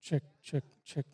Check, check, check.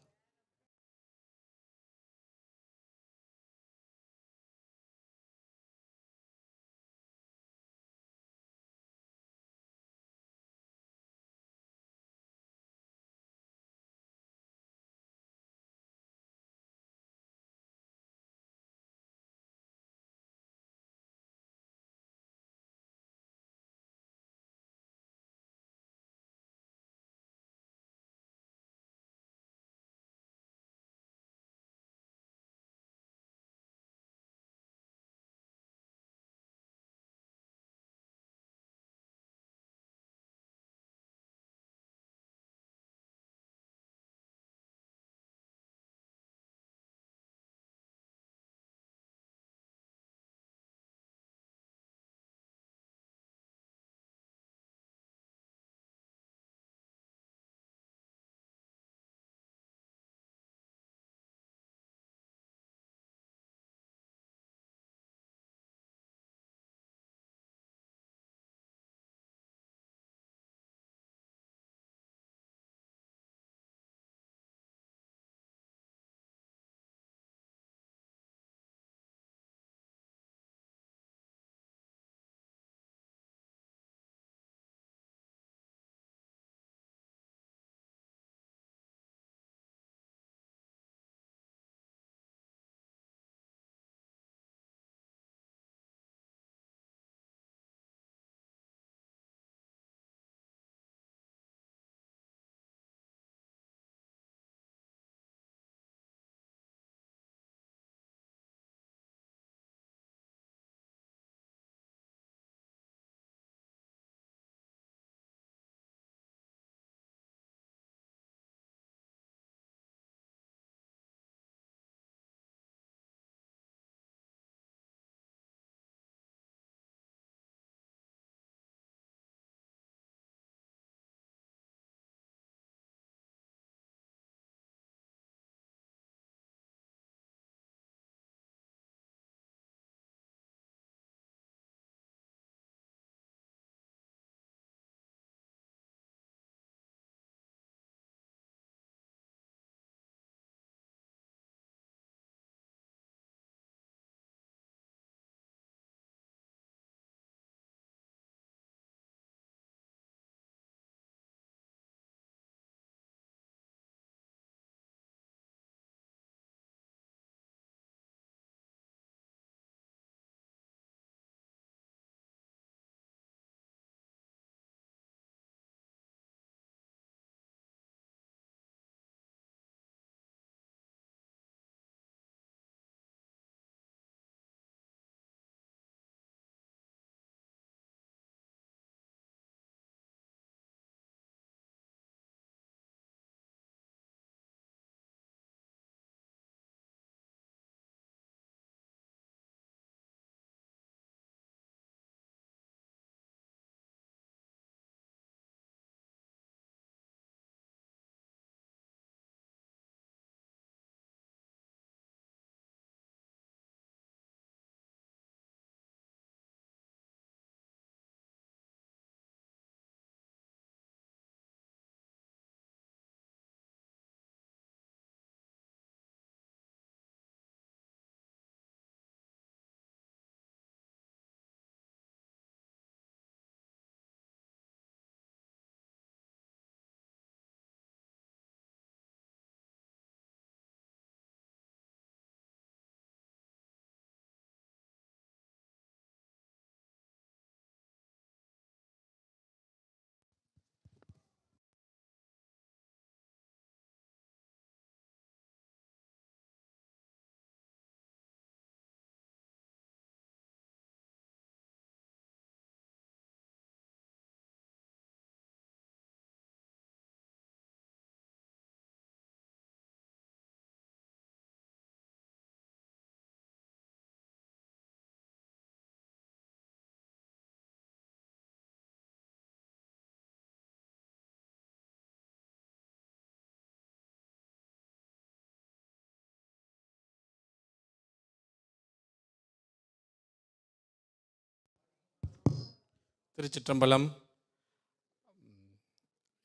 திருச்சிற்றம்பலம்.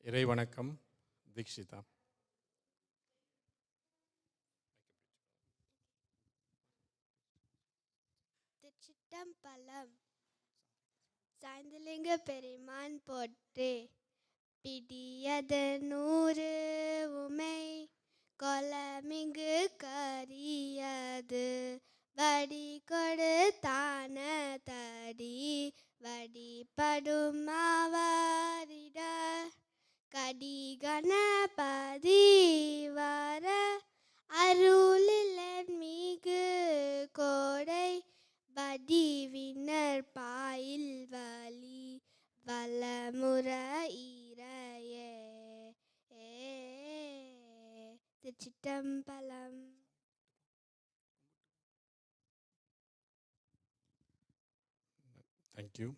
இறை வணக்கம். தீக்ஷிதா. சந்தலிங்க பெருமான் போற்றே. பிடியது 100 உமை கொலமிங்கு கரியது வடி கொடுத்தான தடி வடிபடும் அவரிட கடி கணபதி வர அருளிலன் மிகு கோடை வடிவினர் பாயில் வலி வலமுற ஈரையே. திருச்சிட்டம்பலம். Thank you.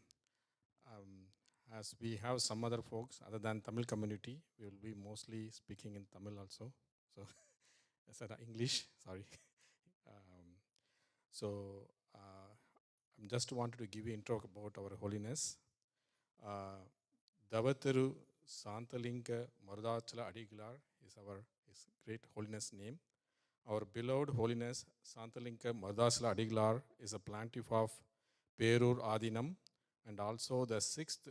As we have some other folks other than Tamil community, we will be mostly speaking in Tamil also. So, English, sorry. I just wanted to give you intro about our holiness. Thavathiru Santhalinga Marudhasala Adigalar is his great holiness name. Our beloved holiness Santhalinga Marudhasala Adigalar is a plaintiff of Perur Adinam and also the 6th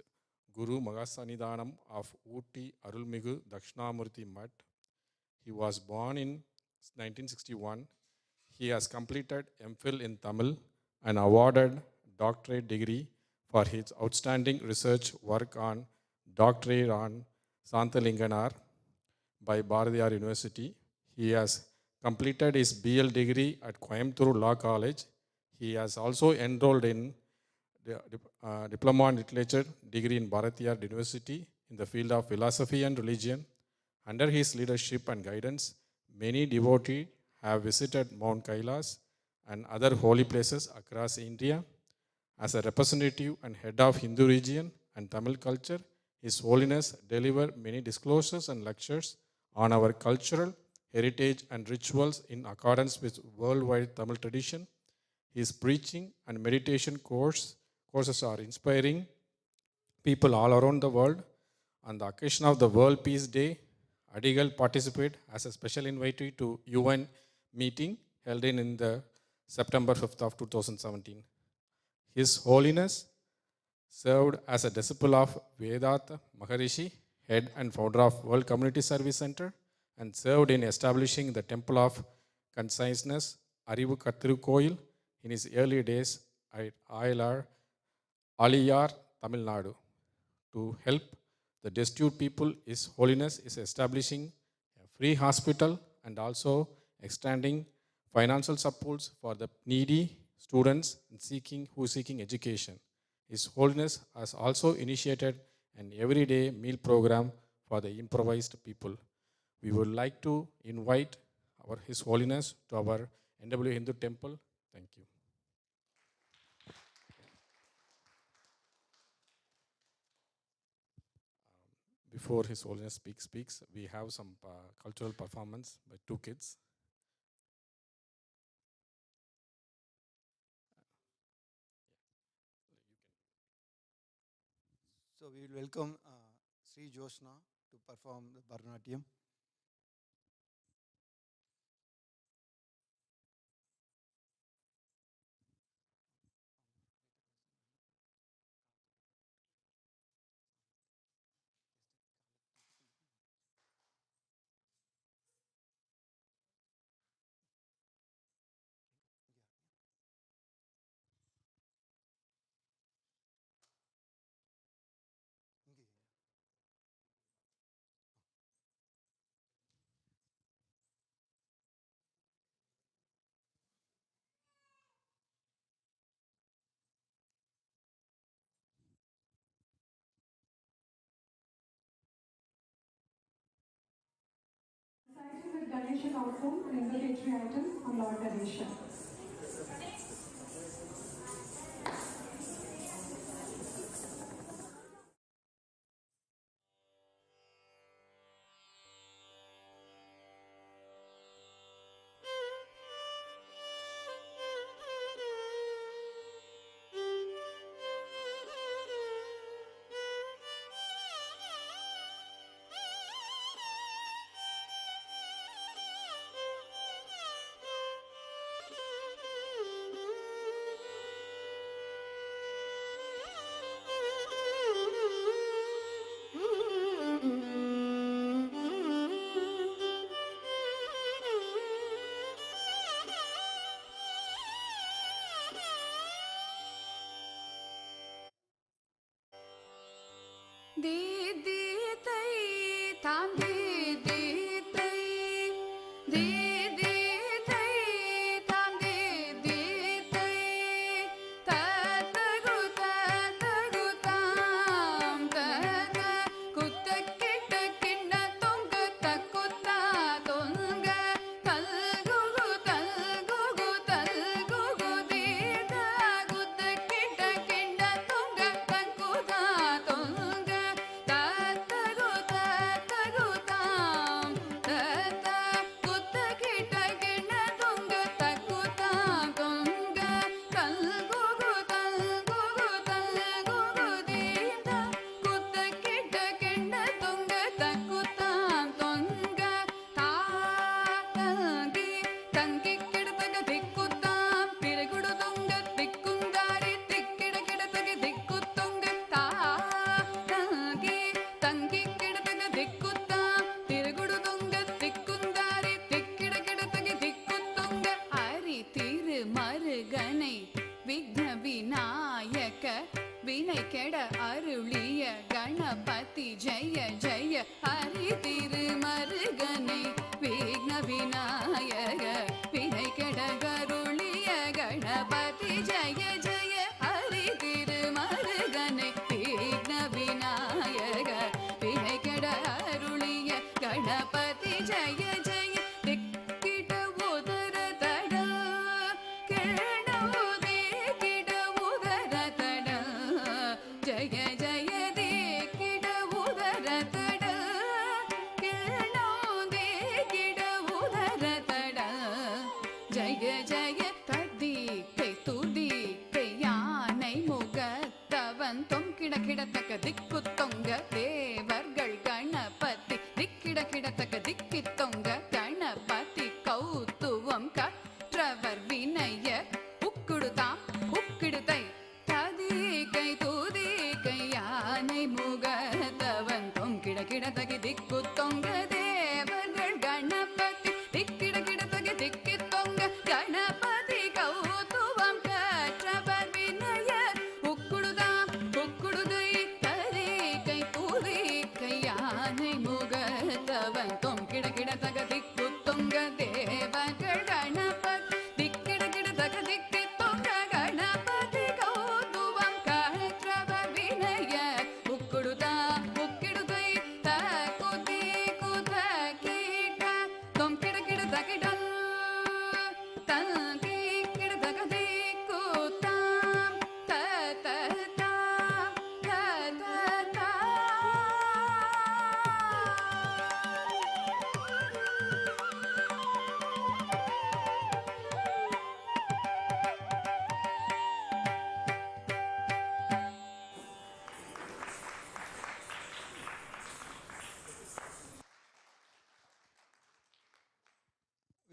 Guru Magasanidhanam of Ooty Arulmigu Dakshinamurti Mutt. He was born in 1961. He has completed MPhil in Tamil and awarded doctorate degree for his outstanding research work on doctorate on Santhalinganar by Bharatiyar University. He has completed his BL degree at Coimbatore Law College. He has also enrolled in Diploma in Literature degree in Bharatiyar University in the field of philosophy and religion. Under his leadership and guidance, many devotees have visited Mount Kailas and other holy places across India. As a representative and head of Hindu region and Tamil culture, His Holiness delivered many discourses and lectures on our cultural heritage and rituals in accordance with worldwide Tamil tradition. His preaching and meditation courses are inspiring people all around the world. On the occasion of the World Peace Day, Adigal participated as a special invitee to UN meeting held in the September 5th of 2017. His Holiness served as a disciple of Vedanta Maharishi, head and founder of World Community Service Center, and served in establishing the Temple of Consciousness, Arivu Kathirukoil, in his early days at Aliyar, Tamil Nadu. To help the destitute people, His Holiness is establishing a free hospital and also extending financial supports for the needy students who seeking education. His Holiness has also initiated an everyday meal program for the impoverished people. We would like to invite His Holiness to our NW Hindu Temple. Thank you. Before His Holiness speaks, we have some cultural performance by two kids. So we will welcome Sri Joshna to perform the Bharatanatyam. Citing with Ganesha outcome and invocatory items on Lord Ganesha.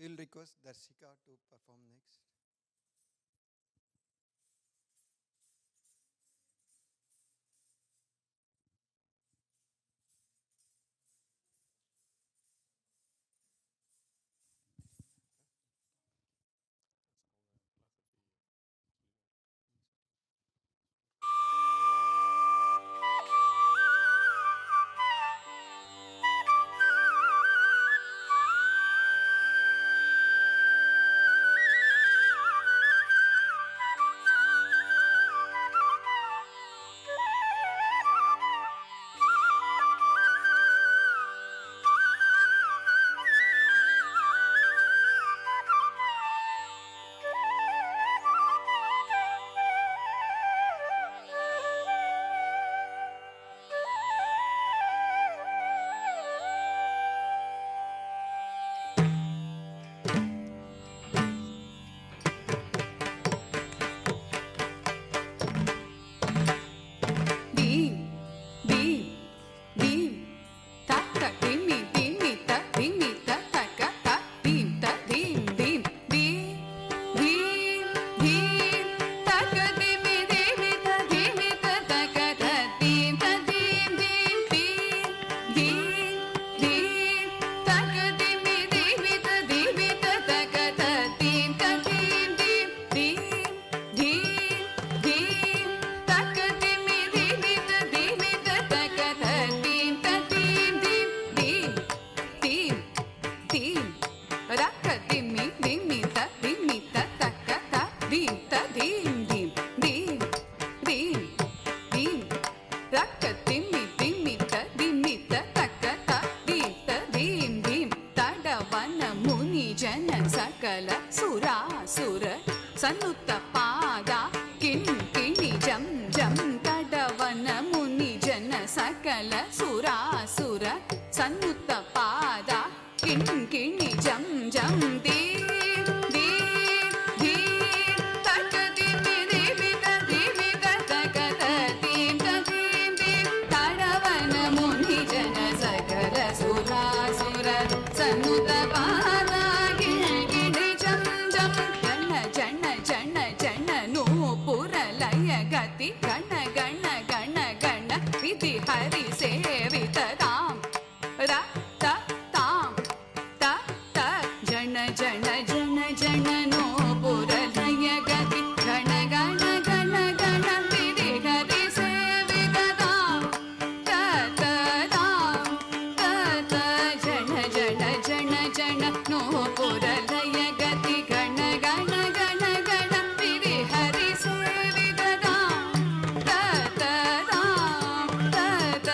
We'll request Darshika to perform next. ಸನ್ನುತ್ತ ಪಾದ ಕಿಣ್ ಕಿಣಿ ಜಂ ಜಂ ತಡವನ ಮುನಿ ಜನ ಸಕಲ ಸುರಾಸುರ ಸನ್ನುತ್ತ ಪಾದ ಕಿಣ್ ಕಿಣಿ ಜಂ ಜಂ they they they ತಕ ದಿಮಿ ದಿಮಿತ ದಿಮಿತ ತಕ ದೀಂ ದೀಂ ದೀಂ ತಡವನ ಮುನಿ ಜನ ಸಕಲ ಸುರಾಸುರ ಸನ್ನುತ್ತ ಪಾದ ಕಿಣ್ ಕಿಣಿ ಜಂ ಜಂ ಜನ ಜನ ಜನ ಜನ ನೂಪುರ ಲಯ ಗತಿ ಗಣ ಗಣ ಗಣ ಗಣ ವಿಧಿ ಹರಿ ಸೇವಿತ ತಾಂ ರ ತ ತಾಂ ತ ತ ಜನ ಜನ ಜನ ಜನ ನೂಪುರ ಲಯ ಗತಿ ಗಣ ಗಣ ಗಣ ಗಣ ವಿಧಿ ಹರಿ ಸೇವಿತ ತಾಂ ತ ತ ತಾಂ ತ ತ ಜನ ಜನ ಜನ ಜನ ನೂಪುರ ಲಯ ಗತಿ ಗಣ ಗಣ ಗಣ ಗಣ ವಿಧಿ ಹರಿ ಸೇವಿತ ತಾಂ ತ ತ ತಾಂ ತ ತ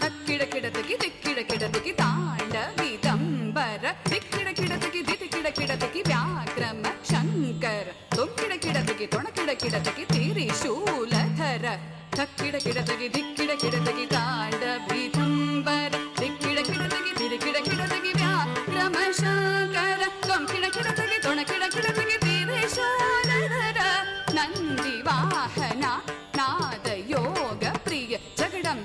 ತಕ್ಕಿಡ ಕಿಡತಕಿ ದಿಕ್ಕಿಡ ಕಿಡತಕಿ ತಾಂಡವಿದಂಬರ ದಿಕ್ಕಿಡ ಕಿಡತಕಿ ದಿಕ್ಕಿಡ ಕಿಡತಕಿ ವ್ಯಾಕ್ರಮ ಶಂಕರ ತೊಕ್ಕಿಡ ಕಿಡತಕಿ ತೊಣಕಿಡ ಕಿಡತಕಿ ತಿರಿಶೂಲಧರ ತಕ್ಕಿಡ ಕಿಡತಕಿ ದಿಕ್ಕಿಡ ಕಿಡತಕಿ ತಾಂಡವಿದಂಬರ ದಿಕ್ಕಿಡ ಕಿಡತಕಿ ತಿರಿಕಿಡ ಕಿಡತಕಿ ವ್ಯಾಕ್ರಮ ಶಂಕರ ತೊಂಕಿಡ ಕಿಡತಕಿ ತೊಣಕಿಡ ಕಿಡತಕಿ ತಿರಿಶೂಲಧರ ನಂದಿ ವಾಹನ ನಾದ ಯೋಗ ಪ್ರಿಯ ಜಗಡಂ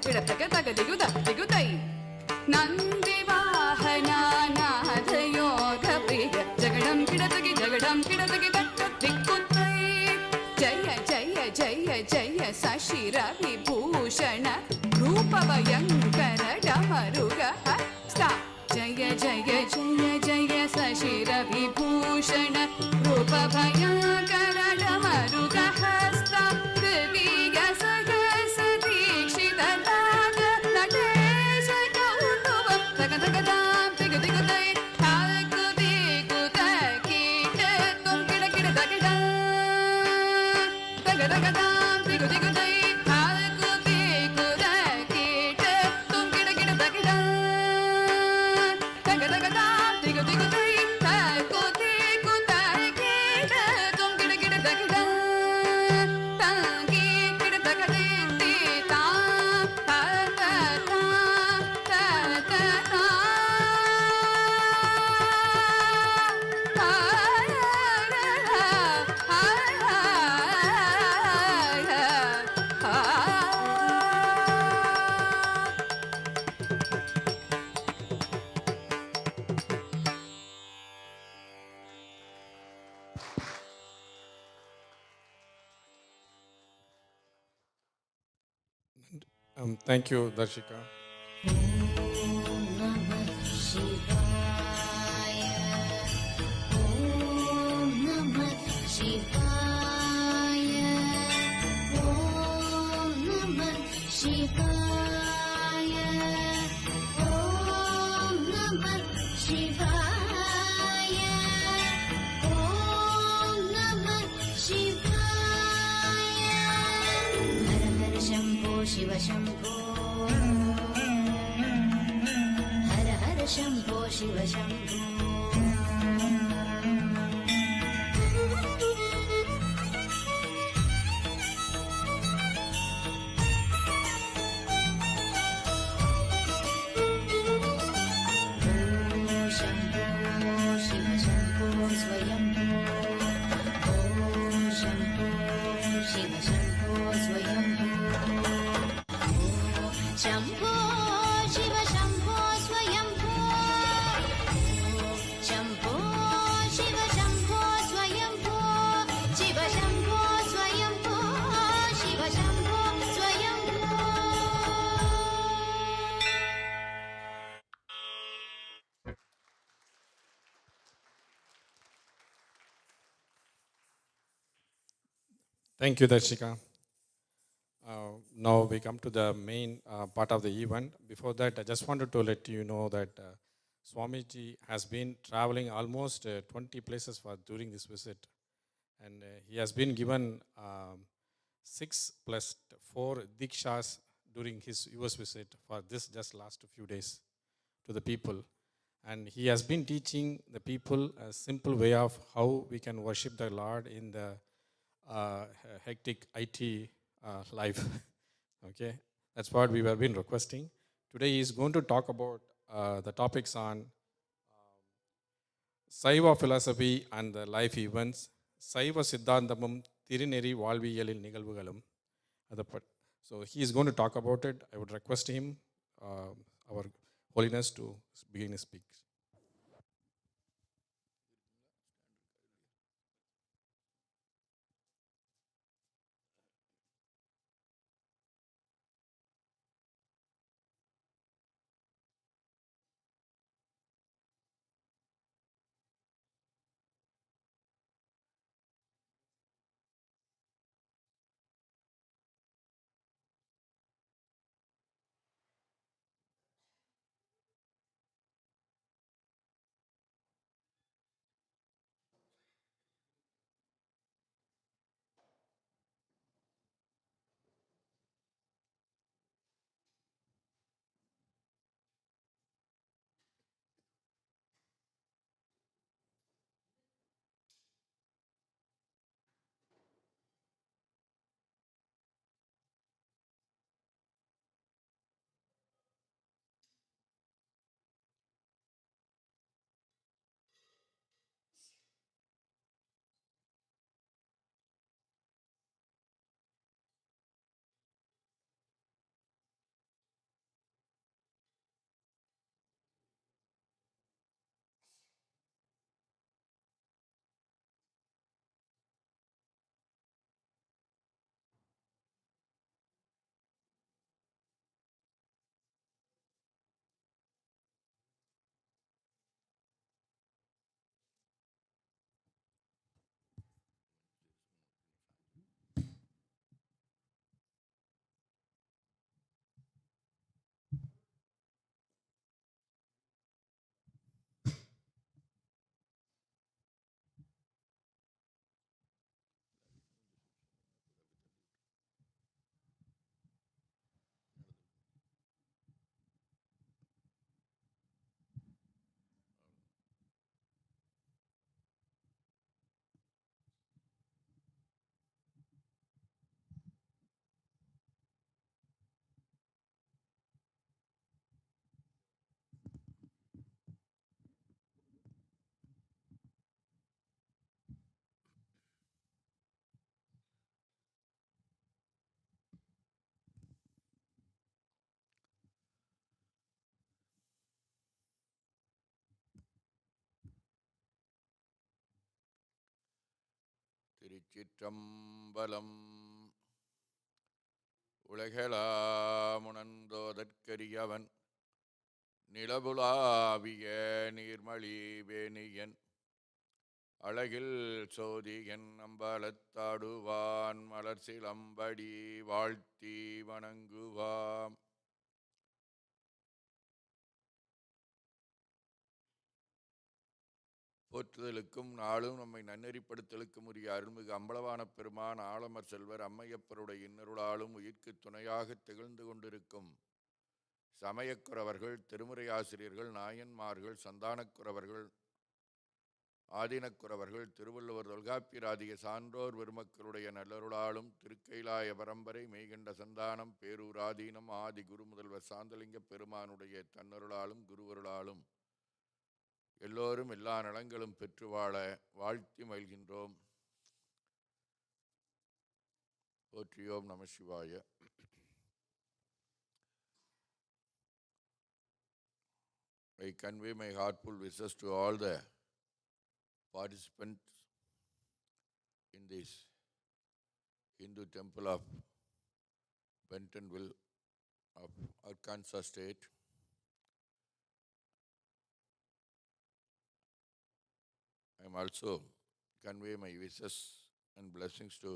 ಕಿಡತಕ ತಗದಿಗುದ ದಿಗುತೈ ನಂದಿ ವಾಹನ ನಾದ ಯೋಗ ಪ್ರಿಯ ಜಗಡಂ ಕಿಡತಗಿ ದಟ್ಟ ದಿಕ್ಕುತೈ ಜಯ ಜಯ ಜಯ ಜಯ ಸಶಿರ ವಿಭೂಷಣ ರೂಪ ಭಯಂಕರ ಡಮರುಗ ಹಸ್ತ ಜಯ ಜಯ ಜಯ ಜಯ ಸಶಿರ ವಿಭೂಷಣ ರೂಪ ಭಯಂಕರ ಡಮರುಗ ಹಸ್ತ ದಿವ್ಯ ಸಗಸ ದೀಕ್ಷಿತ ರಾಗ ನಟೇಶ ಕೌತುವ ತಗ ತಗ ತಾಂ ತಿಗು ತಿಗು ತೈ ತಾಕು ದಿಗು ತಕೀಟ ತುಂಕಿಡ ಕಿಡ ತಗಿಡ ತಗ ತಗ ತಾಂ ತಿಗು ತಿಗು ತೈ ತಾಕು ದಿಗು ತಕೀಟ ತುಂಕಿಡ ಕಿಡ ತಗಿಡ ತಗ ತಗ ತಾಂ ತಿಗು ತಿಗು ತೈ ತಾಕು ದಿಗು ತಕೀಟ ತುಂಕಿಡ ಕಿಡ ತಗಿಡ ತಂಗಿ ಕಿಡ ತಗದಿ ತಿ ತಾಂ ತ ತ ತಾಂ ತ ತ ತಾಂ Thank you, Darshika. Shiv Shambho her her Shambho Shiv Shambho Shambho Shiv Shambho स्वयम्भो Shambho Shiv Shambho स्वयम्भो Shiv Shambho स्वयम्भो Shiv Shambho स्वयम्भो Thank you, Darshika. Now we come to the main part of the event. Before that, I just wanted to let you know that Swamiji has been traveling almost 20 places during this visit. And he has been given 6 plus 4 Dikshas during his US visit for this just last few days to the people. And he has been teaching the people a simple way of how we can worship the Lord in the hectic IT life. Okay, that's what we have been requesting. Today he is going to talk about the topics on Saiva philosophy and the life events, Saiva சித்தாந்தமும் திருநெறி வாழ்வியலில் நிகழ்வுகளும். So he is going to talk about it. I would request him, our Holiness, to begin his speech. திருச்சிற்றம்பலம். உலகளாமுணர்ந்தோதற்கரியவன் நிலவுலாவிய நீர்மலி வேணியன் அழகில் சோதியன் அம்பலத்தாடுவான் மலர் சிலம்படி வாழ்த்தி வணங்குவாம். போற்றுதலுக்கும் நாளும் நம்மை நன்னெறிப்படுத்தலுக்கும் உரிய அருள்மிகு அம்பலவான பெருமான் ஆலமர் செல்வர் அம்மையப்பருடைய இன்னருளாலும் உயிர்க்கு துணையாக திகழ்ந்து கொண்டிருக்கும் சமயக்குறவர்கள், திருமுறை ஆசிரியர்கள், நாயன்மார்கள், சந்தானக்குறவர்கள், ஆதீனக்குறவர்கள், திருவள்ளுவர், தொல்காப்பியராதிய சான்றோர் பெருமக்களுடைய நல்லருளாலும் திருக்கைலாய பரம்பரை மெய்கண்ட சந்தானம் பேரூராதீனம் ஆதி குரு முதல்வர் சாந்தலிங்க பெருமானுடைய தன்னருளாலும் குருவருளாலும் எல்லோரும் எல்லா நலங்களும் பெற்று வாழ வாழ்த்தி மகிழ்கின்றோம். போற்றியோம் நம சிவாய. I convey my heartful wishes to all the participants in this Hindu temple of Bentonville of Arkansas State. I am also convey my wishes and blessings to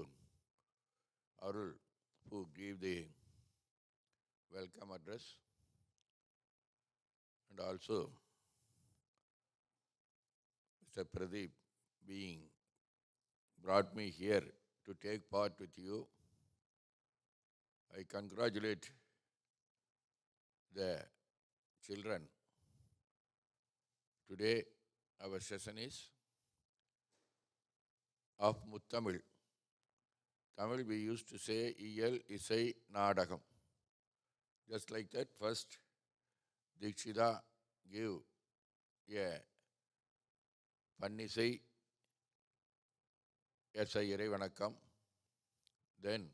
Arul, who gave the welcome address, and also Mr. Pradeep, being brought me here to take part with you. I congratulate the children Today our session is of Muttamil. Tamil we used to say Iyal Isai Nadagam. Just like that, first Dikshita give a Pannisai Esai Irevanakam. Then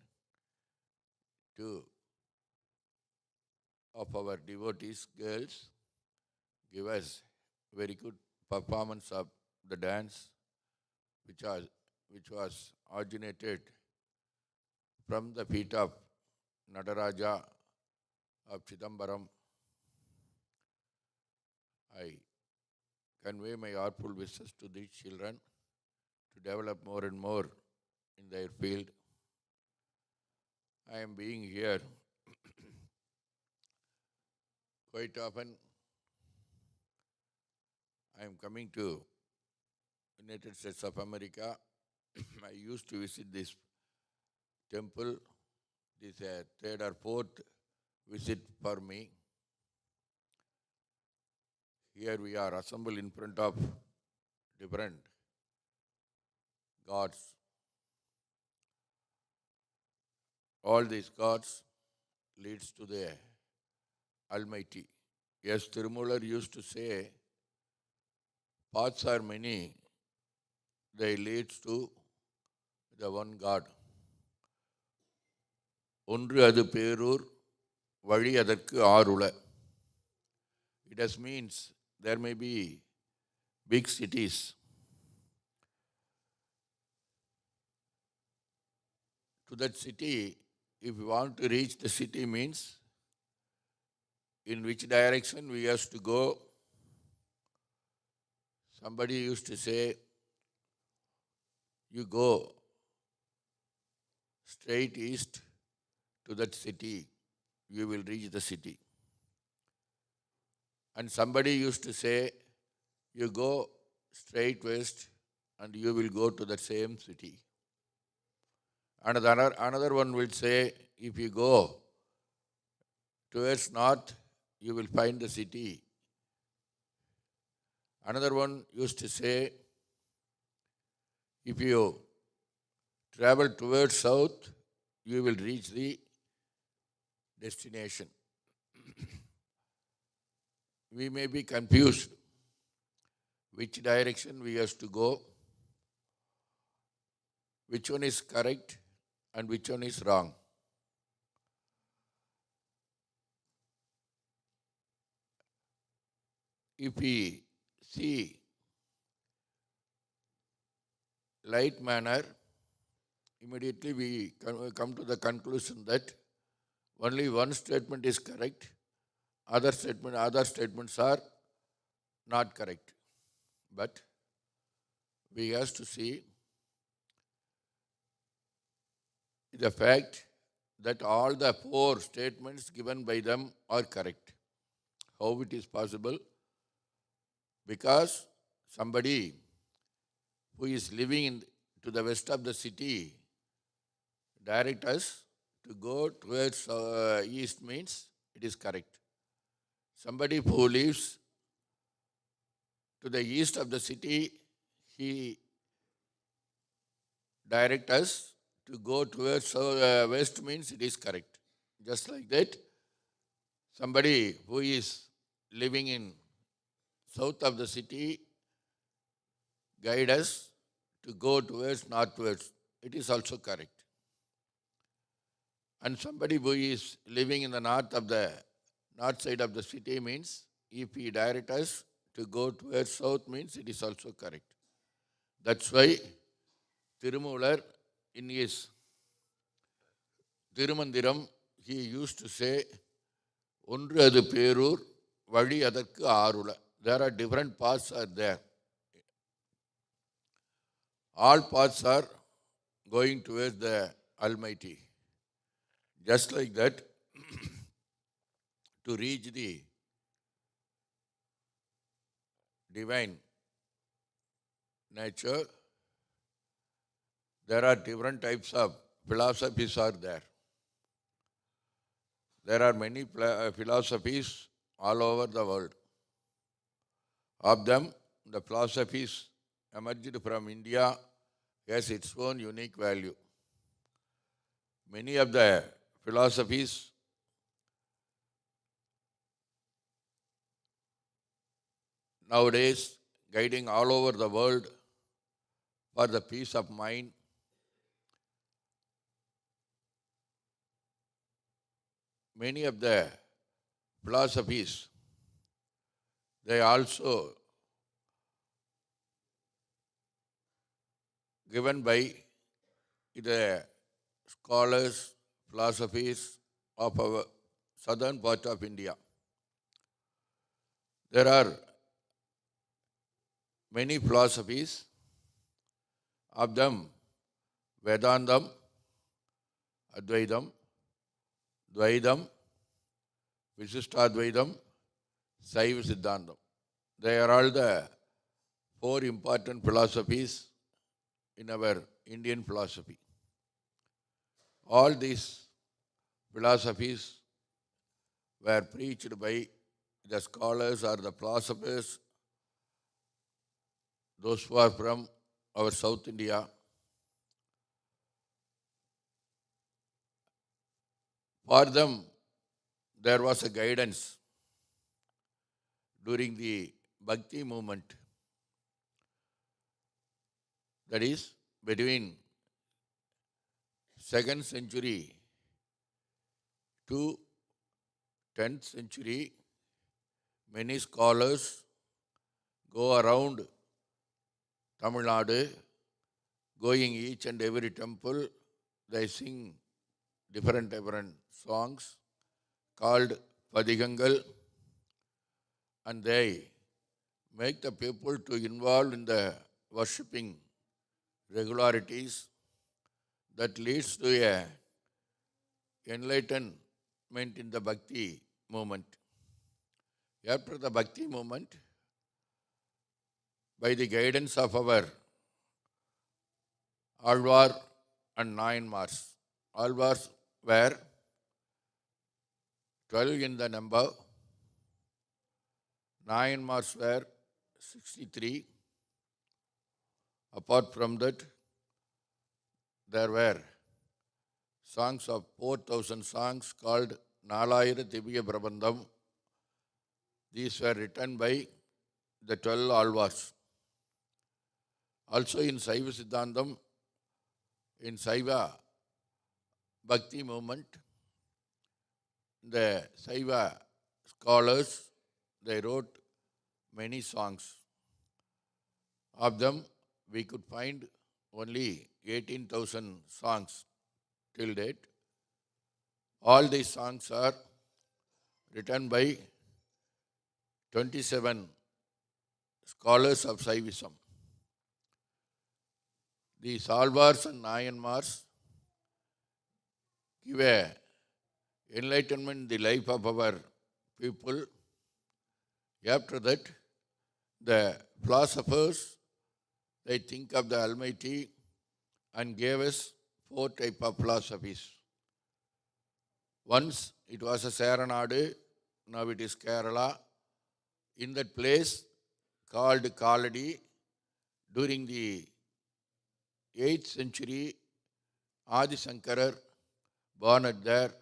two of our devotees, girls, give us very good performance of the dance, which was originated from the feet of Nadaraja of Chidambaram. I convey my heartful wishes to these children to develop more and more in their field. I am being here quite often. I am coming to United States of America. I used to visit this temple. This is a third or fourth visit for me. Here we are assembled in front of different gods. All these gods leads to the Almighty. Yes, Tirumular used to say, paths are many, they leads to the one God. Ondru adu perur, vali adakku aarula. It just means there may be big cities. To that city, if we want to reach the city means in which direction we have to go. Somebody used to say, you go straight east to that city, you will reach the city. And somebody used to say, you go straight west and you will go to the same city. Another one will say, if you go towards north, you will find the city. Another one used to say, if you travel towards south, you will reach the destination. We may be confused which direction we have to go, which one is correct and which one is wrong. If we see light manner, immediately we come to the conclusion that only one statement is correct, other statements are not correct. But we have to see the fact that all the four statements given by them are correct. How it is possible? Because somebody who is living to the west of the city direct us to go towards east means it is correct. Somebody who lives to the east of the city, he direct us to go towards west means it is correct. Just like that, somebody who is living in south of the city guide us to go towards northwards. It is also correct. And somebody who is living in the north side of the city means if he direct us to go towards south means it is also correct. That's why Tirumular in his Tirumandiram, he used to say, Ondru adu perur, vali adakku aarula. There are different paths are there. All paths are going towards the Almighty. Just like that, to reach the divine nature, there are different types of philosophies are there. There are many philosophies all over the world. Of them, the philosophies emerged from India has its own unique value. Many of the philosophies nowadays guiding all over the world for the peace of mind, many of the philosophies, they also given by the scholars, philosophies of our southern part of India. There are many philosophies, of them Vedantam, Advaitam, Dvaitam, Visishtadvaitam, Saiva Siddhantam. They are all the four important philosophies in our Indian philosophy. All these philosophies were preached by the scholars or the philosophers, those who are from our South India. For them, there was a guidance during the Bhakti movement. That is, between 2nd century to 10th century, many scholars go around Tamil Nadu, going each and every temple, they sing different songs called Padigangal, and they make the people to involve in the worshipping regularities that leads to a enlightenment in the Bhakti movement. After the Bhakti movement, by the guidance of our Alvar and Nayanmars, Alvars were 12 in the number, Nayanmars were 63. Apart from that, there were songs of 4,000 songs called Nalayira Divya Prabandham. These were written by the 12 Alvars. Also in Saiva Siddhantam, in Saiva Bhakti movement, the Saiva scholars, they wrote many songs. Of them, we could find only 18,000 songs till date. All these songs are written by 27 scholars of Saivism. These Alvars and Nayanmars give a enlightenment in the life of our people. After that, the philosophers, they think of the Almighty and gave us 4 types of philosophies. Once it was a Saranadu, now it is Kerala. In that place called Kaladi, during the 8th century, Adi Sankarar, born at there,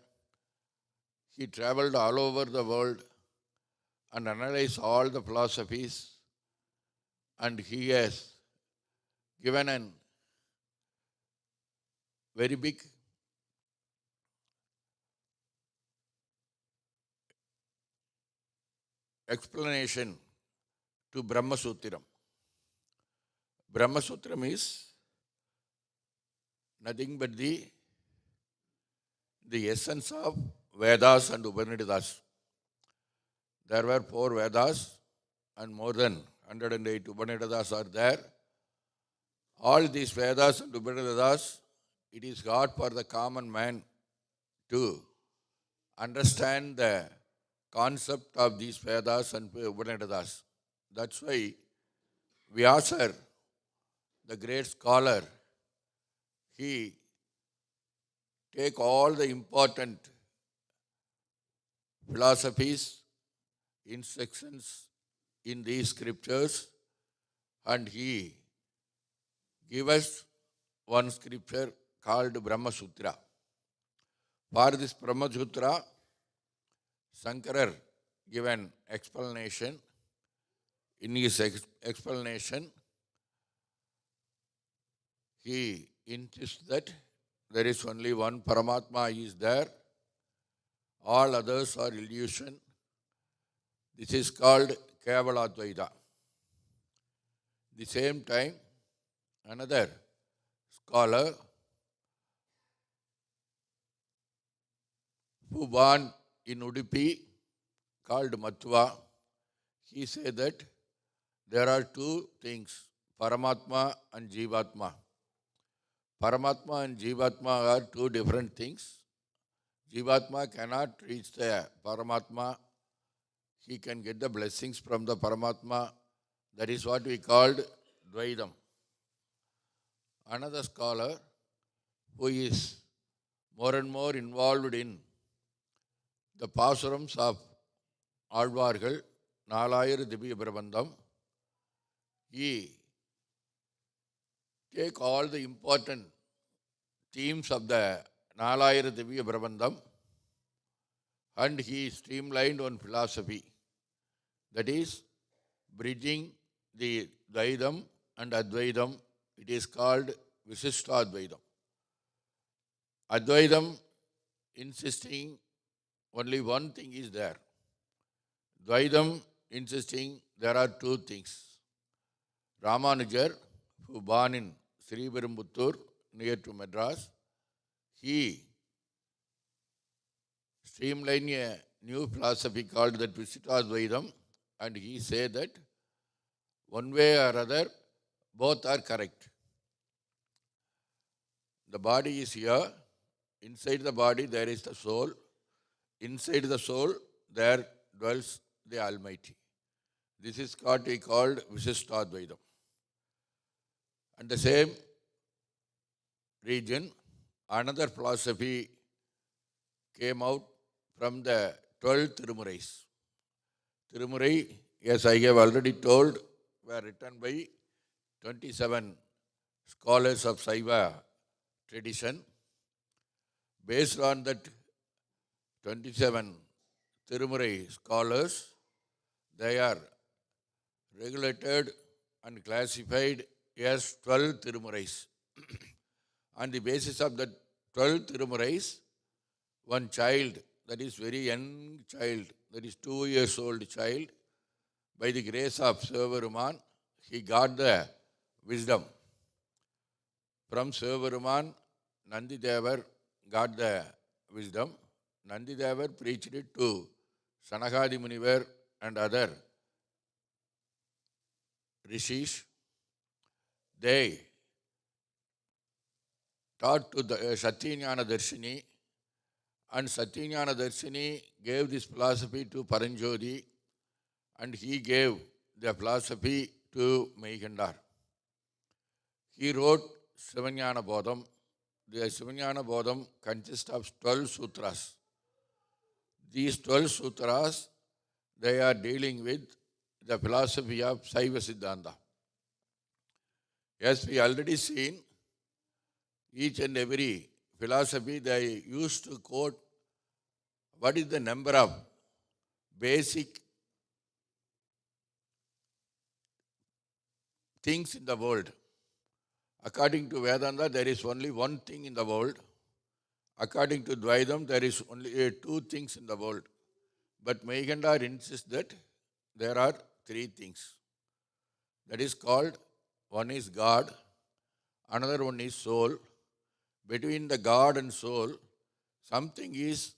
he travelled all over the world and analyzed all the philosophies, and he has given a very big explanation to Brahma Sutram. Brahma Sutram is nothing but the essence of Vedas and Upanishads. There were 4 Vedas and more than 108 Upanishads are there. All these Vedas and Upanishads, it is hard for the common man to understand the concept of these Vedas and Upanishads. That's why Vyasar, the great scholar, he take all the important philosophies, instructions in these scriptures, and he gave us one scripture called Brahma Sutra. For this Brahma Sutra, Shankarar gave an explanation. In his explanation, he insists that there is only one Paramatma is there, all others are illusion. This is called Kevaladvaita. The same time, another scholar who born in Udupi called Matva, he said that there are two things, Paramatma and Jivatma. Paramatma and Jivatma are two different things. Jivatma cannot reach the Paramatma. He can get the blessings from the Paramatma. That is what we called Dvaidam. Another scholar who is more and more involved in the Pasurams of Alvargal, Nalayar Divya Prabandham, he take all the important themes of the Nalayar Divya Prabandham and he streamlined one philosophy, that is bridging the Dvaidam and Advaidam. It is called Visishtadvaidam. Advaidam insisting only one thing is there. Dvaidam insisting there are two things. Ramanujar, who born in Sriperumbuthur near to Madras, he streamlined a new philosophy called that Visitadvaidam, and he said that one way or other, both are correct. The body is here. Inside the body, there is the soul. Inside the soul, there dwells the Almighty. This is what we called Visishtadvaidam. And the same region, another philosophy came out from the 12 Tirumurais. Tirumurai, as I have already told, were written by 27 scholars of Saiva tradition. Based on that 27 Tirumurai scholars, they are regulated and classified as 12 Tirumurais. On the basis of that 12 Tirumurais, one child, that is very young child, that is 2 years old child, by the grace of Sivaperuman, he got the wisdom. From Sivaperuman, Nandidevar got the wisdom. Nandidevar preached it to Sanakadi Munivar and other rishis. They taught to the Satyajnana Darshini, and Satyajnana Darshini gave this philosophy to Paranjodi, and he gave the philosophy to Maikandar. He wrote Sivajnana Bodham. The Sivajnana Bodham consists of 12 sutras. These 12 sutras, they are dealing with the philosophy of Saiva Siddhanta. As we already seen, each and every philosophy they used to quote what is the number of basic things in the world. According to Vedanta, there is only one thing in the world. According to Dvaidam, there is only two things in the world. But Maikandar insists that there are three things. That is called, one is God, another one is soul. Between the God and soul, something is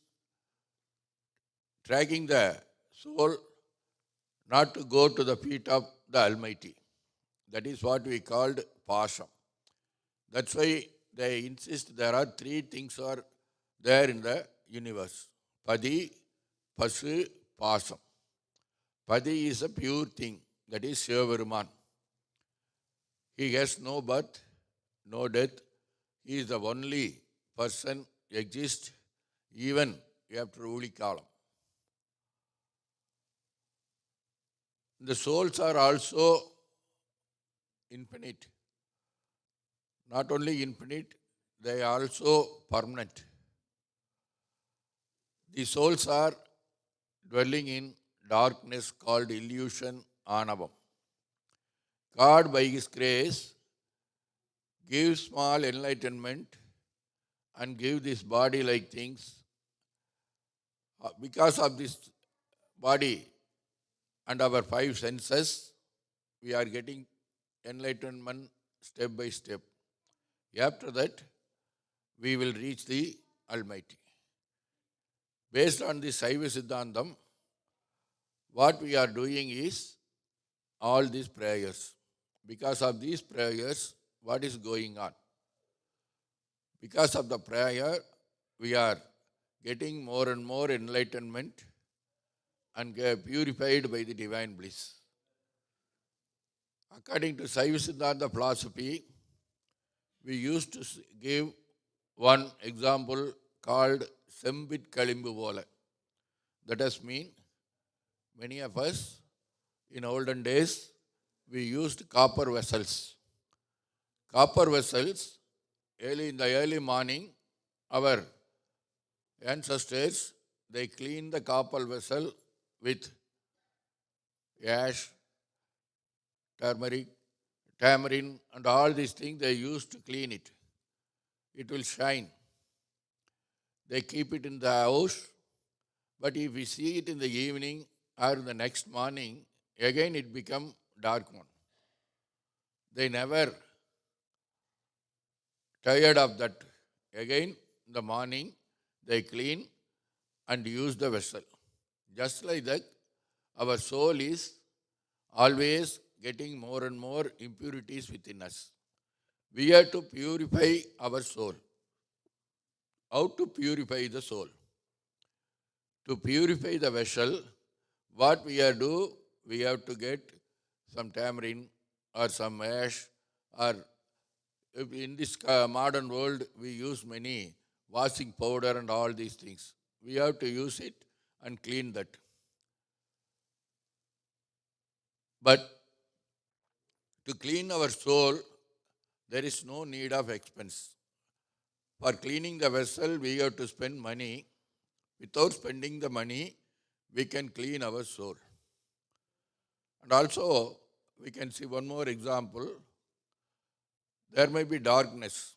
tracking the soul not to go to the feet of the Almighty. That is what we called Pasham. That's why they insist there are three things are there in the universe. Padi, Pasu, Pasam. Padi is a pure thing. That is Sivaperuman. He has no birth, no death. He is the only person exists even after Uli Kalam. The souls are also infinite. Not only infinite, they are also permanent. The souls are dwelling in darkness called illusion, anavam. God, by His grace, gives small enlightenment and give this body-like things. Because of this body and our five senses, we are getting enlightenment step by step. After that, we will reach the Almighty. Based on the Saiva Siddhantam, what we are doing is all these prayers. Because of these prayers, what is going on? Because of the prayer, we are getting more and more enlightenment and get purified by the divine bliss. According to Saiva Siddhanta philosophy, we used to give one example called Sembit Kalimbu Vola. That does mean many of us in olden days, we used copper vessels. Copper vessels, in the early morning, our ancestors, they clean the copper vessel with ash, turmeric, tamarind, and all these things they used to clean it. It will shine. They keep it in the house, but if we see it in the evening or the next morning, again it become dark one. They never tired of that. Again, in the morning, they clean and use the vessel. Just like that, our soul is always getting more and more impurities within us. We have to purify our soul. How to purify the soul? To purify the vessel, what we have to do, we have to get some tamarind or some ash, or in this modern world, we use many washing powder and all these things. We have to use it and clean that. But to clean our soul, there is no need of expense. For cleaning the vessel, we have to spend money. Without spending the money, we can clean our soul. And also, we can see one more example. There may be darkness.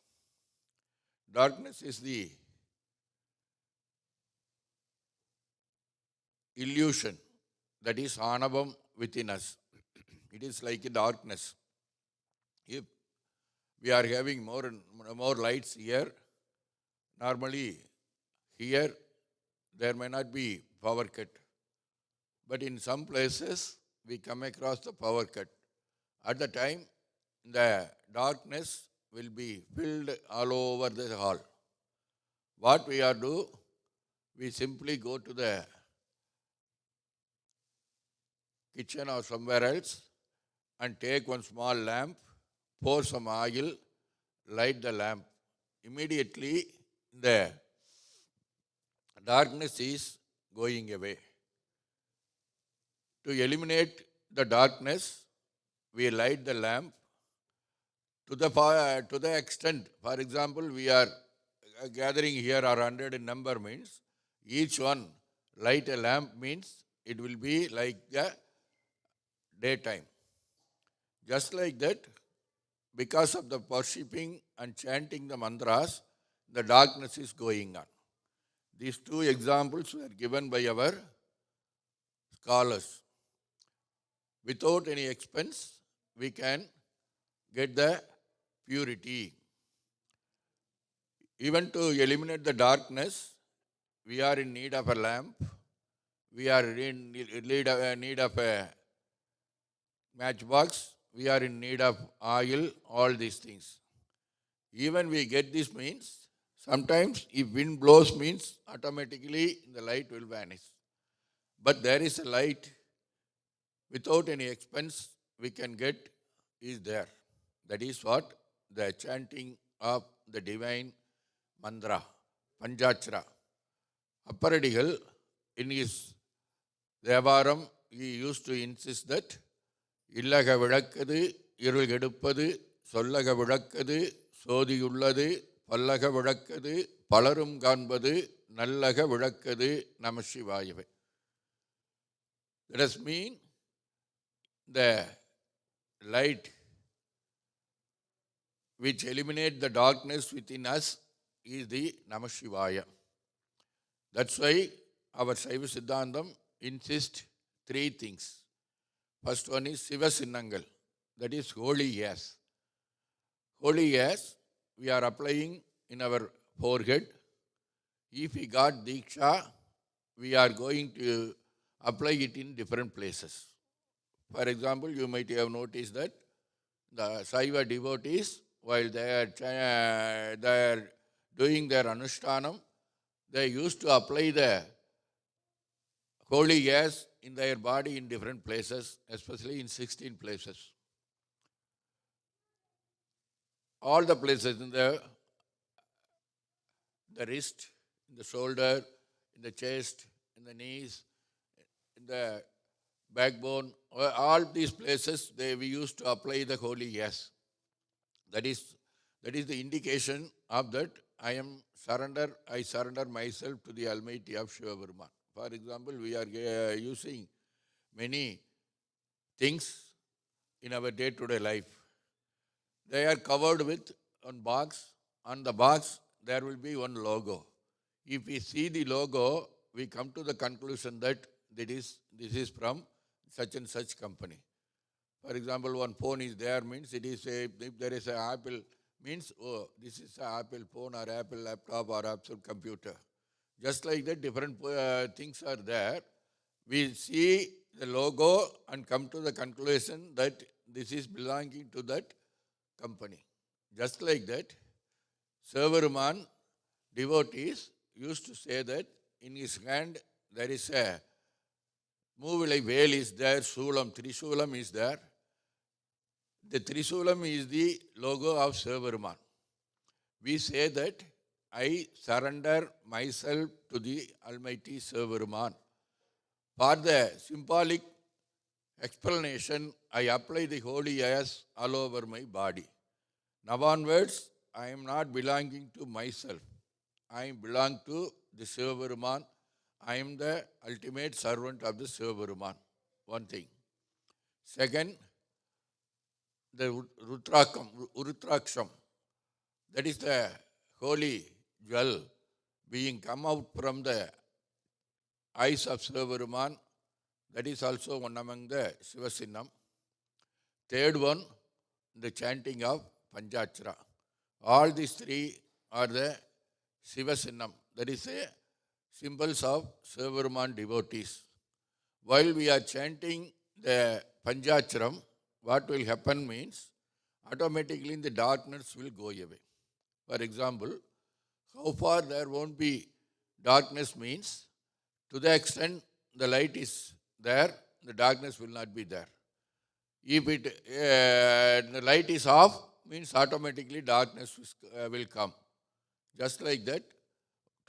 Darkness is the illusion that is anavam within us. It is like a darkness. If we are having more and more lights here, normally here there may not be power cut. But in some places, we come across the power cut. At the time, the darkness will be filled all over the hall. What we are do, we simply go to the kitchen or somewhere else and take one small lamp, pour some oil, light the lamp. Immediately, the darkness is going away. To eliminate the darkness, we light the lamp to the extent. For example, we are gathering here are 100 in number means each one light a lamp means it will be like the daytime. Just like that, because of the worshipping and chanting the mantras, the darkness is going on. These two examples were given by our scholars. Without any expense, we can get the purity. Even to eliminate the darkness, we are in need of a lamp. We are in need of a matchbox. We are in need of oil, all these things. Even we get this means, sometimes if wind blows means automatically the light will vanish. But there is a light without any expense we can get is there. That is what the chanting of the divine mantra, Panchachara. Apparadigal in his Devaram he used to insist that இல்லக விளக்கது இருள் கெடுப்பது சொல்லக விளக்கது சோதியுள்ளது பல்லக விளக்கது பலரும் காண்பது நல்லக விளக்கது நம சிவாயவே. That does mean the light which eliminates the darkness within us is the Namah Shivaya. That's why our Saiva Siddhantam insists three things. First one is Siva Sinnangal, that is holy yes. Holy yes we are applying in our forehead. If we got Diksha, we are going to apply it in different places. For example, you might have noticed that the Saiva devotees, while they are doing their Anushtanam, they used to apply the holy gas in their body in different places, especially in 16 places. All the places in the wrist, in the shoulder, in the chest, in the knees, in the backbone, all these places we used to apply the holy gas. That is the indication of that I surrender myself to the Almighty of Shiva Brahman. For example, we are using many things in our day-to-day life. They are covered with one box. On the box, there will be one logo. If we see the logo, we come to the conclusion that this is from such and such company. For example, one phone is there means it is if there is an Apple means, oh, this is an Apple phone or Apple laptop or Apple computer. Just like that, different things are there. We see the logo and come to the conclusion that this is belonging to that company. Just like that, Sivaruman devotees used to say that in his hand there is a Moovilai veil is there, Sulam, Trisulam is there. The Trisulam is the logo of Sivaruman. We say that I surrender myself to the Almighty Sivaruman. For the symbolic explanation, I apply the holy gas all over my body. Now onwards, I am not belonging to myself. I belong to the Sivaruman. I am the ultimate servant of the Sivaruman. One thing. Second, the Rutraksham. That is the holy jewel being come out from the eyes of Sivaruman. That is also one among the Sivasinnam. Third one, the chanting of Panchachara. All these three are the Sivasinnam. That is the symbols of Sivaruman devotees. While we are chanting the Panchacharam, what will happen means automatically the darkness will go away. For example, how far there won't be darkness means to the extent the light is there, the darkness will not be there. If the light is off, means automatically darkness will come. Just like that,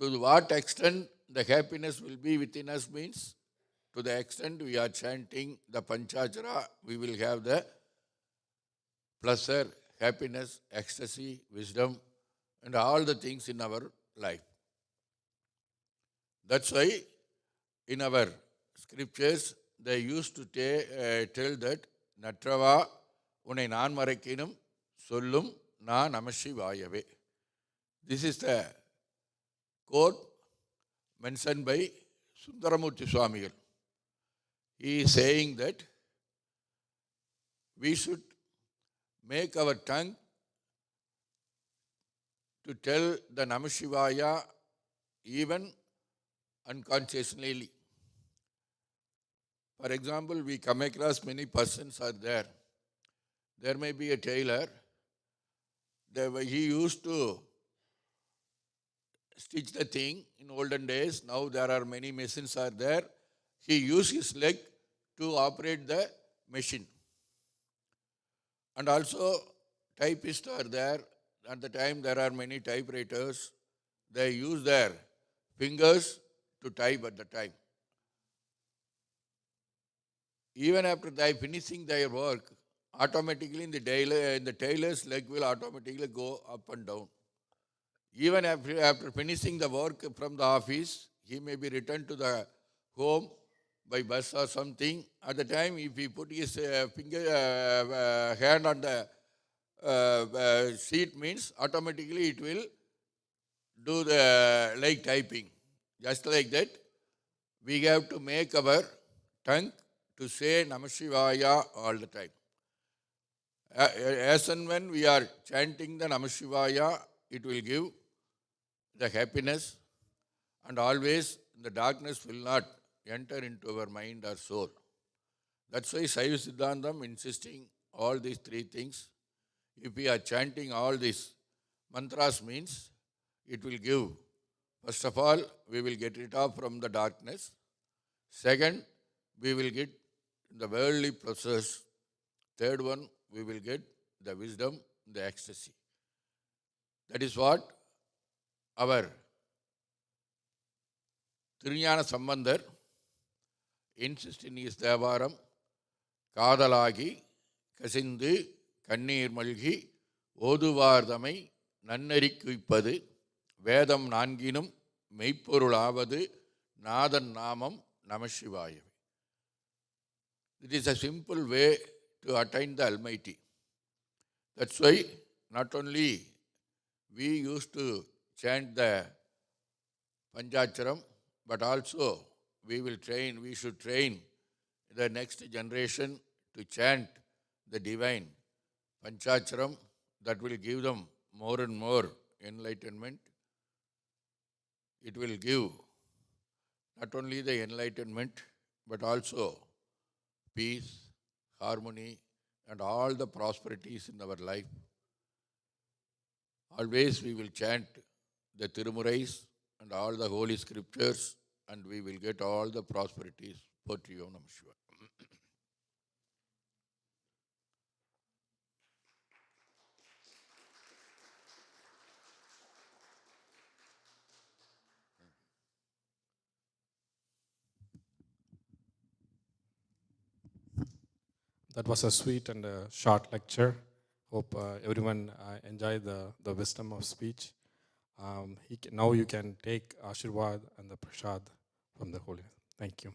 to what extent the happiness will be within us means to the extent we are chanting the Panchachara, we will have the pleasure, happiness, ecstasy, wisdom, and all the things in our life. That's why in our scriptures, they used to tell that Natrava unai naan marakkinum sollum na Namashivayave. This is the quote mentioned by Sundaramurti Swamigal. He is saying that we should make our tongue to tell the Namashivaya even unconsciously. For example, we come across many persons are there. There may be a tailor. He used to stitch the thing in olden days. Now there are many machines are there. He used his leg to operate the machine. And also typists are there. At the time there are many typewriters. They use their fingers to type at the time. even after they finishing their work, automatically in the tailor's leg will automatically go up and down. Even after finishing the work from the office, he may be returned to the home by bus or something. At the time, if he put his hand on the seat, means automatically it will do the like typing. Just like that, we have to make our tongue to say Namah Shivaya all the time. As and when we are chanting the Namah Shivaya, it will give the happiness, and always the darkness will not enter into our mind or soul. That's why Saiva Siddhantam insisting all these three things. If we are chanting all these mantras, means it will give. First of all, we will get rid of from the darkness. Second, we will get the worldly pleasures. Third one, we will get the wisdom, the ecstasy. That is what our Thiruñana Sambandar insists in his Devaram, Kadalagi, Kasindu, Kannir Malgi, Oduvardamai, Nannarikkuippadu, Vedam Nanginum, Meipporulavadu, Nadan Namam, Namashivaya. It is a simple way to attain the Almighty. That's why not only we used to chant the Panchacharam, but also we should train the next generation to chant the divine Panchacharam. That will give them more and more enlightenment. It will give not only the enlightenment, but also peace, harmony, and all the prosperities in our life. Always we will chant the Tirumurais and all the holy scriptures, and we will get all the prosperities. Potri Om Namah Shivaya. That was a sweet and a short lecture. Hope everyone enjoyed the wisdom of speech. Now you can take Ashirwad and the Prasad from the Holy. Thank you.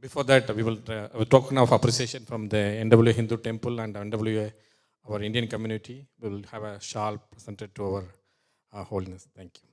Before that, we will a token of appreciation from the NWA Hindu Temple and NWA, our Indian community. We will have a shawl presented to our Holiness. Thank you.